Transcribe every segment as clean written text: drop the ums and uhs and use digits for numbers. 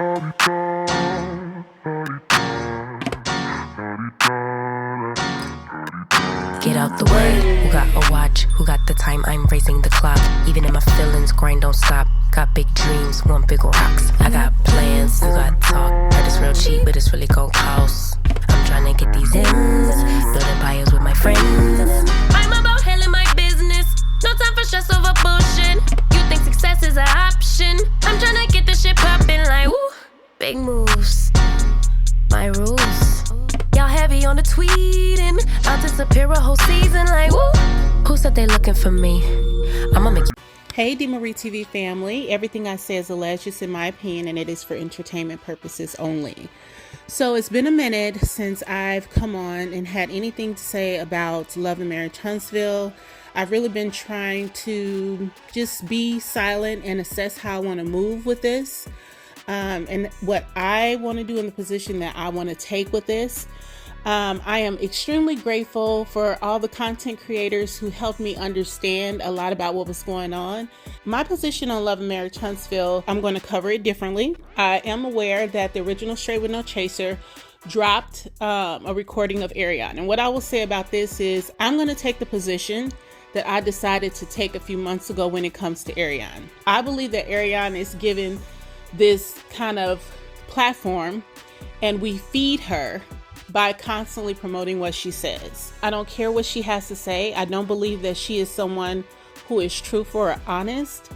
Get out the way. Who got a watch? Who got the time? I'm raising the clock. Even in my feelings, grind don't stop. Got big dreams, want bigger rocks. I got plans, you got talk. Heard it's real cheap, but it's really gon' cost. I'm tryna get these ends, building empires with my friends. I'm about handling my business. No time for stress over bullshit. You think success is an option? I'm tryna get this shit poppin' like woo. Big moves, my rules. Y'all heavy on the tweeting. I'll disappear a whole season like woo. Who said they looking for me? I'ma make you. Hey DeMarie TV family, everything I say is alleged, just in my opinion, and it is for entertainment purposes only. So it's been a minute since I've come on and had anything to say about Love and Marriage Huntsville. I've really been trying to just be silent and assess how I want to move with this, and what I want to do in the position that I want to take with this. I am extremely grateful for all the content creators who helped me understand a lot about what was going on. My position on Love and Marriage Huntsville, I'm going to cover it differently. I am aware that the original Straight With No Chaser dropped a recording of Ariane. And what I will say about this is I'm going to take the position that I decided to take a few months ago when it comes to Ariane. I believe that Ariane is given this kind of platform and we feed her by constantly promoting what she says. I don't care what she has to say. I don't believe that she is someone who is truthful or honest.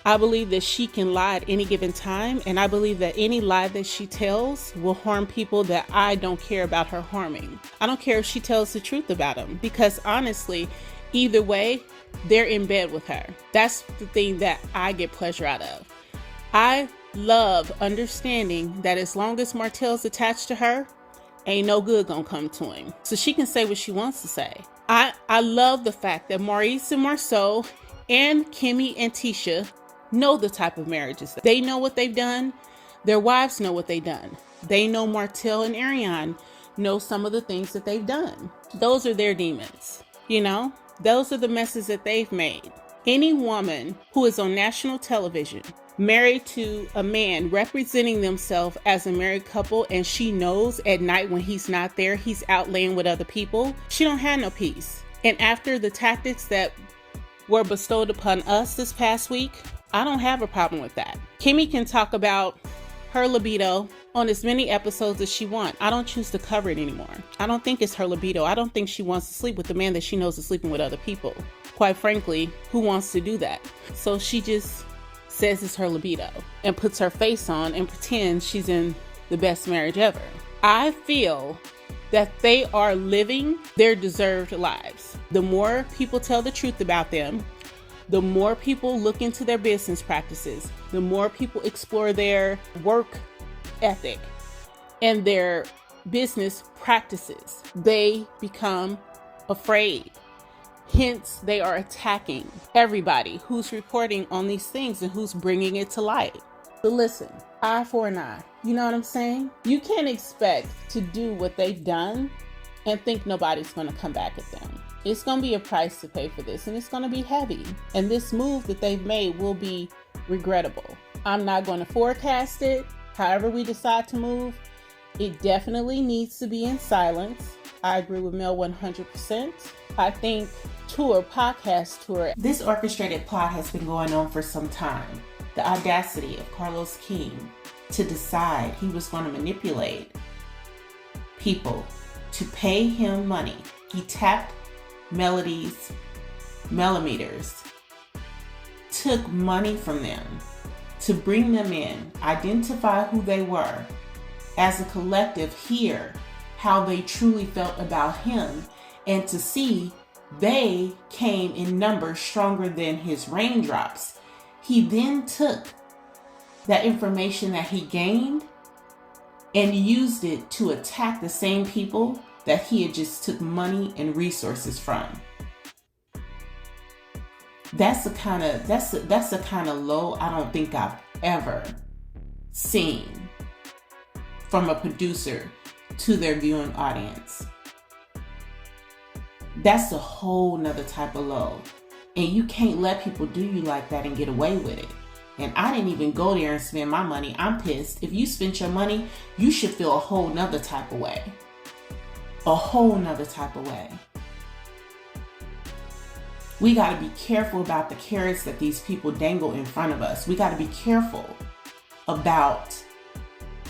I believe that she can lie at any given time, and I believe that any lie that she tells will harm people that I don't care about her harming. I don't care if she tells the truth about them, because honestly, either way, they're in bed with her. That's the thing that I get pleasure out of. I love understanding that as long as Martell's attached to her, ain't no good gonna come to him. So she can say what she wants to say. I love the fact that Maurice and Marceau and Kimmy and Tisha know the type of marriages. They know what they've done. Their wives know what they've done. They know Martell and Ariane know some of the things that they've done. Those are their demons. You know, those are the messes that they've made. Any woman who is on national television married to a man representing themselves as a married couple, and she knows at night when he's not there, he's out laying with other people, she don't have no peace. And after the tactics that were bestowed upon us this past week, I don't have a problem with that. Kimmy can talk about her libido on as many episodes as she wants. I don't choose to cover it anymore. I don't think it's her libido. I don't think she wants to sleep with the man that she knows is sleeping with other people. Quite frankly, who wants to do that? So she just says it's her libido and puts her face on and pretends she's in the best marriage ever. I feel that they are living their deserved lives. The more people tell the truth about them, the more people look into their business practices, the more people explore their work ethic and their business practices, they become afraid. Hence, they are attacking everybody who's reporting on these things and who's bringing it to light. But listen, eye for an eye. You know what I'm saying? You can't expect to do what they've done and think nobody's going to come back at them. It's going to be a price to pay for this, and it's going to be heavy. And this move that they've made will be regrettable. I'm not going to forecast it. However we decide to move, it definitely needs to be in silence. I agree with Mel 100%. I think podcast tour. This orchestrated plot has been going on for some time. The audacity of Carlos King to decide he was going to manipulate people to pay him money. He tapped Melody's millimeters, took money from them to bring them in, identify who they were, as a collective hear how they truly felt about him, and to see they came in numbers stronger than his raindrops. He then took that information that he gained and used it to attack the same people that he had just took money and resources from. That's the kind of low I don't think I've ever seen from a producer to their viewing audience. That's a whole nother type of low. And you can't let people do you like that and get away with it. And I didn't even go there and spend my money. I'm pissed. If you spent your money, you should feel a whole nother type of way. A whole nother type of way. We got to be careful about the carrots that these people dangle in front of us. We got to be careful about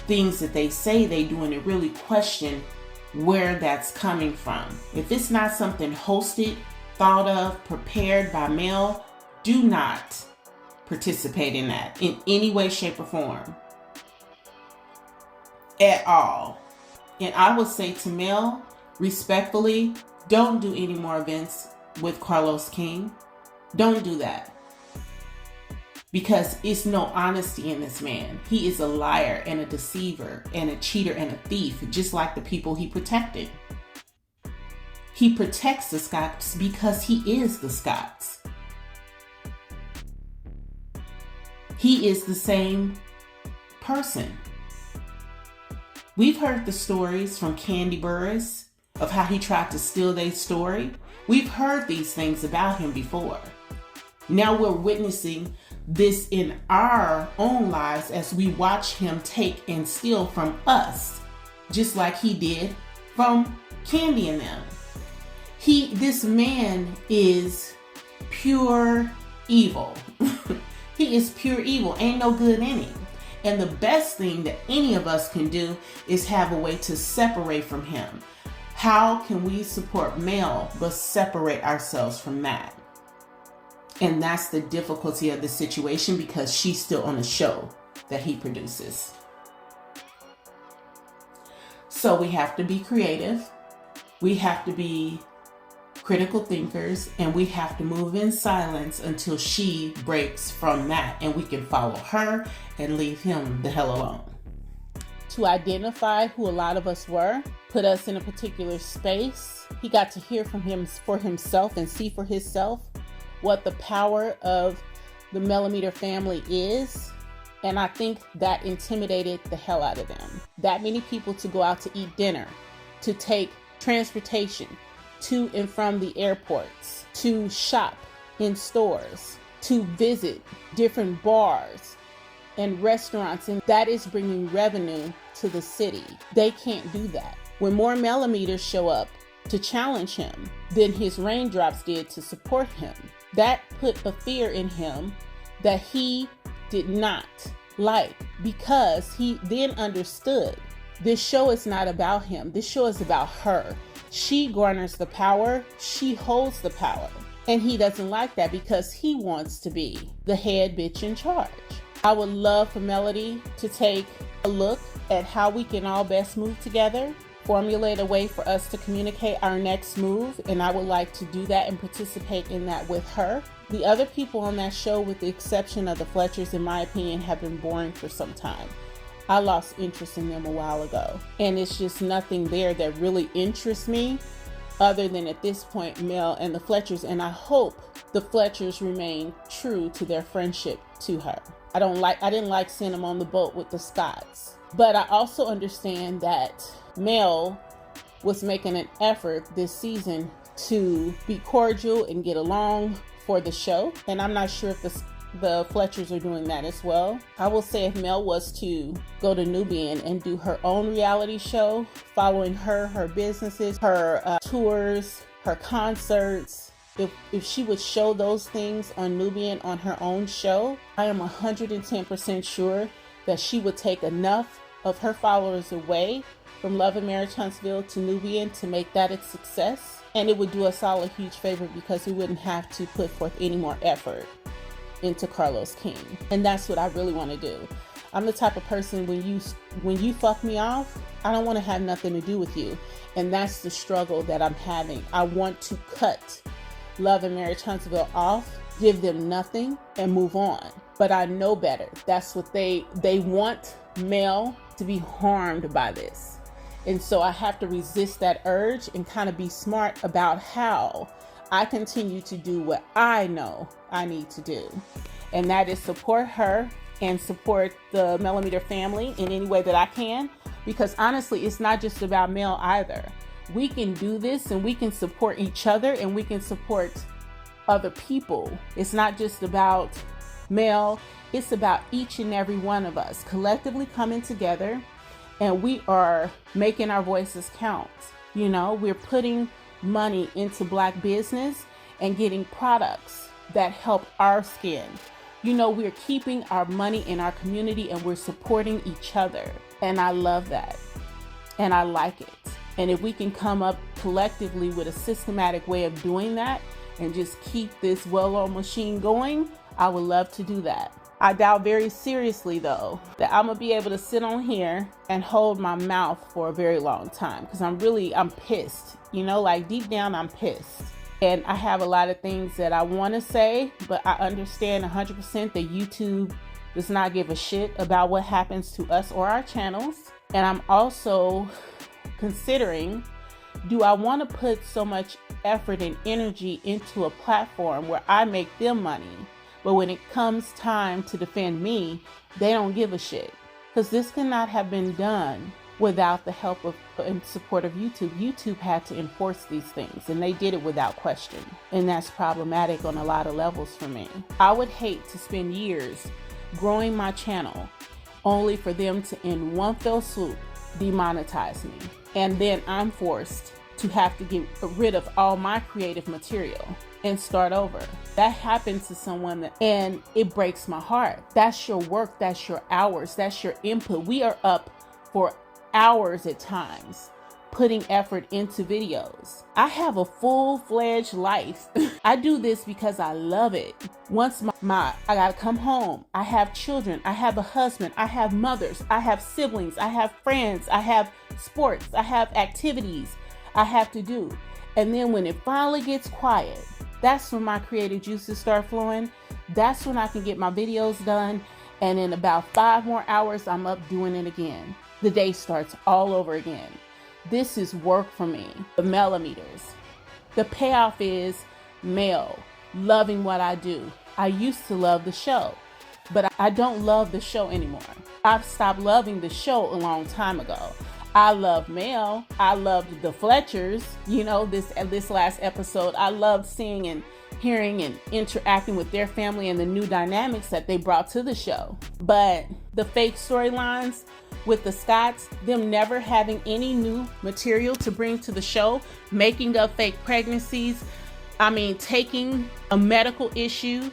things that they say they do and to really question where that's coming from. If it's not something hosted, thought of, prepared by Mel, do not participate in that in any way, shape, or form. At all. And I would say to Mel, respectfully, don't do any more events with Carlos King. Don't do that. Because it's no honesty in this man. He is a liar and a deceiver and a cheater and a thief, just like the people he protected. He protects the Scotts because he is the Scotts. He is the same person. We've heard the stories from Candy Burris of how he tried to steal their story. We've heard these things about him before. Now we're witnessing this in our own lives as we watch him take and steal from us, just like he did from Candy and them. This man is pure evil. He is pure evil. Ain't no good in him. And the best thing that any of us can do is have a way to separate from him. How can we support Mel but separate ourselves from that? And that's the difficulty of the situation, because she's still on a show that he produces. So we have to be creative. We have to be critical thinkers, and we have to move in silence until she breaks from that, and we can follow her and leave him the hell alone. To identify who a lot of us were, put us in a particular space. He got to hear from him for himself and see for himself what the power of the Millimeter family is. And I think that intimidated the hell out of them. That many people to go out to eat dinner, to take transportation to and from the airports, to shop in stores, to visit different bars and restaurants, and that is bringing revenue to the city. They can't do that. When more Millimeters show up to challenge him than his raindrops did to support him, that put a fear in him that he did not like, because he then understood this show is not about him. This show is about her. She garners the power. She holds the power. And he doesn't like that because he wants to be the head bitch in charge. I would love for Melody to take a look at how we can all best move together, formulate a way for us to communicate our next move, and I would like to do that and participate in that with her. The other people on that show, with the exception of the Fletchers, in my opinion, have been boring for some time. I lost interest in them a while ago, and it's just nothing there that really interests me other than at this point Mel and the Fletchers, and I hope the Fletchers remain true to their friendship to her. I didn't like seeing them on the boat with the Scotts, but I also understand that Mel was making an effort this season to be cordial and get along for the show, and I'm not sure if the Fletchers are doing that as well. I will say, if Mel was to go to Nubian and do her own reality show, following her businesses, her tours, her concerts, if she would show those things on Nubian on her own show, I am 110% sure that she would take enough of her followers away from Love and Marriage Huntsville to Nubian to make that a success. And it would do us all a huge favor, because we wouldn't have to put forth any more effort into Carlos King. And that's what I really want to do. I'm the type of person, when you fuck me off, I don't want to have nothing to do with you. And that's the struggle that I'm having. I want to cut Love and Marriage Huntsville off, give them nothing, and move on. But I know better. That's what they want Mel to be harmed by this. And so I have to resist that urge and kind of be smart about how I continue to do what I know I need to do. And that is support her and support the Millimeter family in any way that I can. Because honestly, it's not just about Mel either. We can do this, and we can support each other, and we can support other people. It's not just about Mel, it's about each and every one of us collectively coming together, and we are making our voices count. You know, we're putting money into Black business and getting products that help our skin. You know, we're keeping our money in our community and we're supporting each other. And I love that. And I like it. And if we can come up collectively with a systematic way of doing that and just keep this well-oiled machine going, I would love to do that. I doubt very seriously, though, that I'm going to be able to sit on here and hold my mouth for a very long time, because I'm pissed. You know, like deep down, I'm pissed. And I have a lot of things that I want to say, but I understand 100% that YouTube does not give a shit about what happens to us or our channels. And I'm also considering, do I want to put so much effort and energy into a platform where I make them money, but when it comes time to defend me, they don't give a shit? Because this cannot have been done without the help of and support of YouTube. YouTube had to enforce these things, and they did it without question. And that's problematic on a lot of levels for me. I would hate to spend years growing my channel only for them to, in one fell swoop, demonetize me. And then I'm forced to have to get rid of all my creative material and start over. That happened to someone and it breaks my heart. That's your work, that's your hours, that's your input. We are up for hours at times putting effort into videos. I have a full-fledged life. I do this because I love it. Once I gotta come home, I have children, I have a husband, I have mothers, I have siblings, I have friends, I have sports, I have activities I have to do. And then when it finally gets quiet, that's when my creative juices start flowing. That's when I can get my videos done. And in about 5 more hours, I'm up doing it again. The day starts all over again. This is work for me. The millimeters. The payoff is Mel loving what I do. I used to love the show, but I don't love the show anymore. I've stopped loving the show a long time ago. I love Mel. I loved the Fletchers. You know, this last episode, I loved seeing and hearing and interacting with their family and the new dynamics that they brought to the show. But the fake storylines with the Scotts, them never having any new material to bring to the show, making up fake pregnancies, taking a medical issue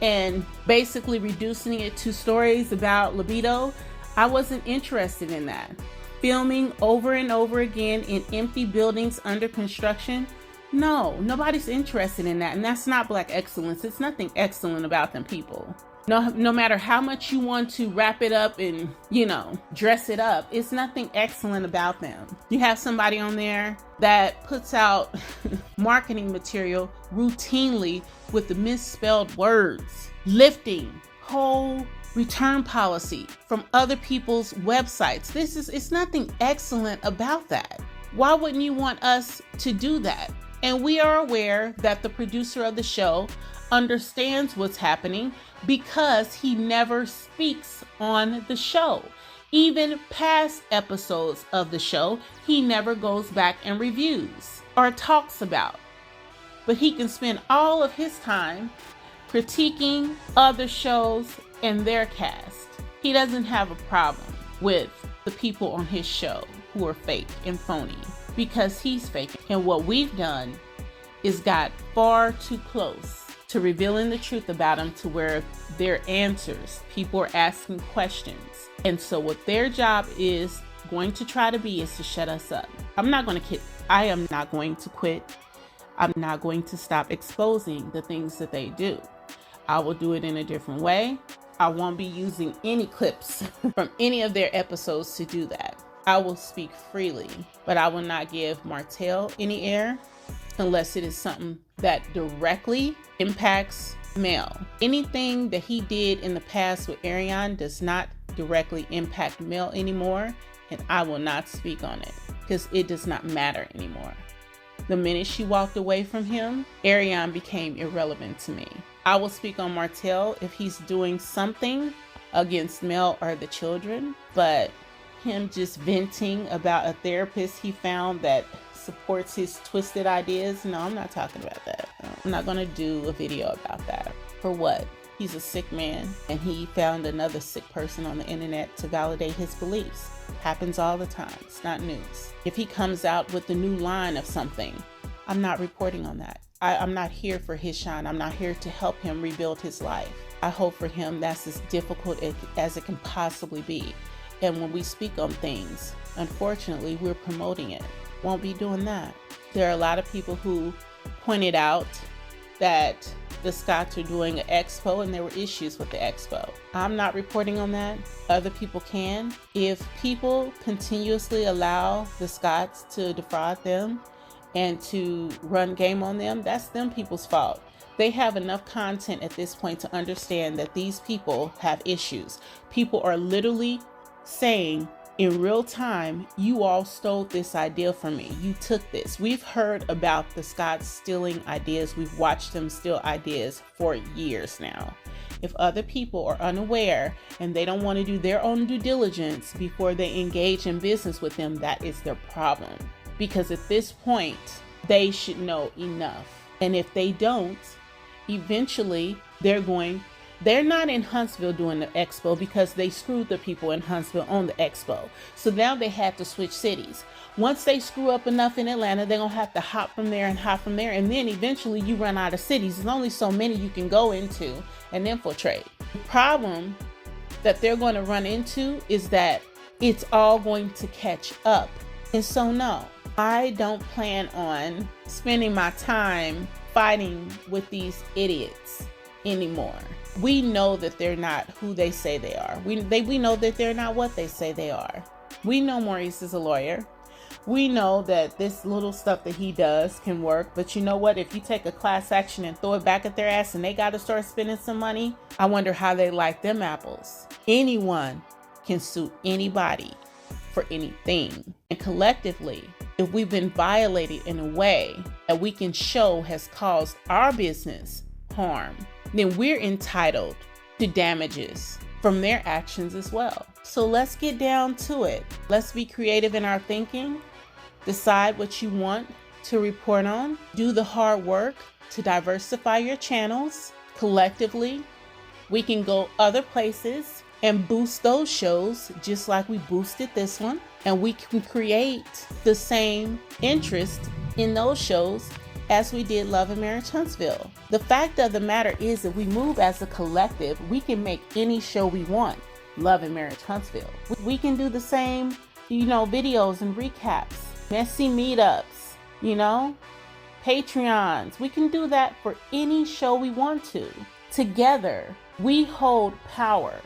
and basically reducing it to stories about libido, I wasn't interested in that. Filming over and over again in empty buildings under construction, no, nobody's interested in that. And that's not Black excellence. It's nothing excellent about them people. No matter how much you want to wrap it up and, dress it up, it's nothing excellent about them. You have somebody on there that puts out marketing material routinely with the misspelled words, lifting whole return policy from other people's websites. It's nothing excellent about that. Why wouldn't you want us to do that? And we are aware that the producer of the show understands what's happening because he never speaks on the show. Even past episodes of the show, he never goes back and reviews or talks about. But he can spend all of his time critiquing other shows and their cast. He doesn't have a problem with the people on his show who are fake and phony because he's fake. And what we've done is got far too close to revealing the truth about them to where their answers, people are asking questions. And so what their job is going to try to be is to shut us up. I am not going to quit. I'm not going to stop exposing the things that they do. I will do it in a different way. I won't be using any clips from any of their episodes to do that. I will speak freely, but I will not give Martell any air unless it is something that directly impacts Mel. Anything that he did in the past with Ariane does not directly impact Mel anymore, and I will not speak on it because it does not matter anymore. The minute she walked away from him, Ariane became irrelevant to me. I will speak on Martell if he's doing something against Mel or the children, but him just venting about a therapist he found that supports his twisted ideas, no, I'm not talking about that. I'm not going to do a video about that. For what? He's a sick man, and he found another sick person on the internet to validate his beliefs. Happens all the time. It's not news. If he comes out with a new line of something, I'm not reporting on that. I'm not here for his shine. I'm not here to help him rebuild his life. I hope for him that's as difficult as it can possibly be. And when we speak on things, unfortunately, we're promoting it. Won't be doing that. There are a lot of people who pointed out that the Scotts are doing an expo and there were issues with the expo. I'm not reporting on that. Other people can. If people continuously allow the Scotts to defraud them and to run game on them, that's them people's fault. They have enough content at this point to understand that these people have issues. People are literally saying in real time, you all stole this idea from me. You took this. We've heard about the Scotts stealing ideas. We've watched them steal ideas for years now. If other people are unaware and they don't want to do their own due diligence before they engage in business with them, that is their problem. Because at this point, they should know enough. And if they don't, eventually they're not in Huntsville doing the expo because they screwed the people in Huntsville on the expo. So now they have to switch cities. Once they screw up enough in Atlanta, they're going to have to hop from there and hop from there. And then eventually you run out of cities. There's only so many you can go into and infiltrate. The problem that they're going to run into is that it's all going to catch up. And so no, I don't plan on spending my time fighting with these idiots anymore. We know that they're not who they say they are. We know that they're not what they say they are. We know Maurice is a lawyer. We know that this little stuff that he does can work. But you know what? If you take a class action and throw it back at their ass and they got to start spending some money, I wonder how they like them apples. Anyone can sue anybody for anything. And collectively, if we've been violated in a way that we can show has caused our business harm, then we're entitled to damages from their actions as well. So let's get down to it. Let's be creative in our thinking. Decide what you want to report on. Do the hard work to diversify your channels. Collectively, we can go other places and boost those shows just like we boosted this one. And we can create the same interest in those shows as we did Love and Marriage Huntsville. The fact of the matter is that we move as a collective, we can make any show we want Love and Marriage Huntsville. We can do the same, videos and recaps, messy meetups, Patreons. We can do that for any show we want to. Together, we hold power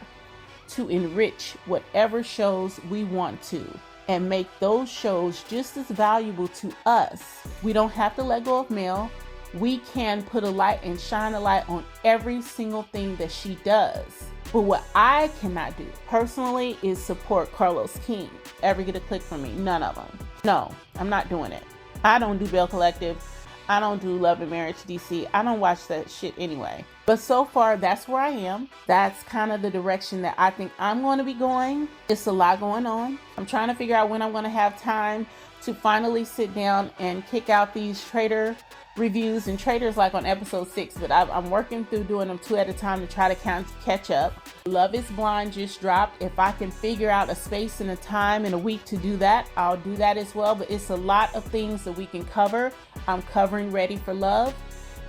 to enrich whatever shows we want to and make those shows just as valuable to us. We don't have to let go of Mel. We can put a light and shine a light on every single thing that she does. But what I cannot do personally is support Carlos King. Ever get a click from me? None of them. No, I'm not doing it. I don't do Bell Collective. I don't do Love and Marriage DC. I don't watch that shit anyway. But so far, that's where I am. That's kind of the direction that I think I'm going to be going. It's a lot going on. I'm trying to figure out when I'm going to have time to finally sit down and kick out these trader reviews. And Trader's like on episode 6, but I'm working through doing them 2 at a time to try to catch up. Love is Blind just dropped. If I can figure out a space and a time in a week to do that, I'll do that as well. But it's a lot of things that we can cover. I'm covering Ready for Love.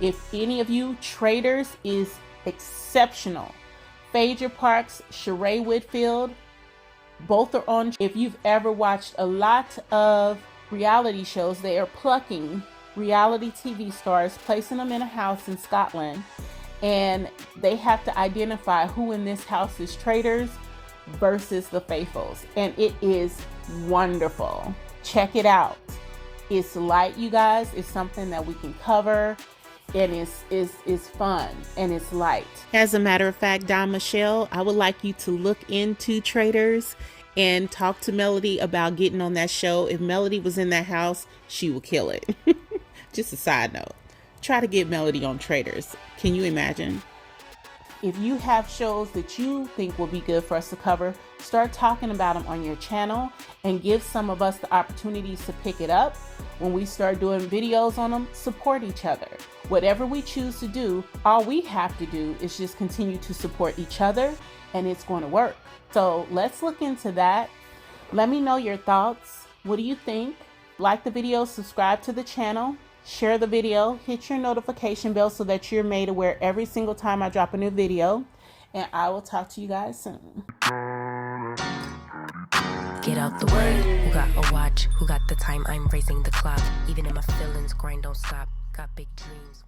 If any of you traders is exceptional. Phaedra Parks, Sheree Whitfield, both are on. If you've ever watched a lot of reality shows, they are plucking reality TV stars, placing them in a house in Scotland, and they have to identify who in this house is traders versus the faithfuls. And it is wonderful. Check it out. It's light, you guys. It's something that we can cover. And it's fun and it's light. As a matter of fact, Don Michelle, I would like you to look into traders and talk to Melody about getting on that show. If Melody was in that house, she will kill it. Just a side note. Try to get Melody on traders. Can you imagine? If you have shows that you think will be good for us to cover, start talking about them on your channel and give some of us the opportunities to pick it up. When we start doing videos on them, support each other. Whatever we choose to do, all we have to do is just continue to support each other, and it's going to work. So let's look into that. Let me know your thoughts. What do you think? Like the video, subscribe to the channel, share the video, hit your notification bell so that you're made aware every single time I drop a new video. And I will talk to you guys soon. Get out the way. Who got a watch? Who got the time? I'm raising the clock. Even if my feelings grind don't stop. Got big dreams.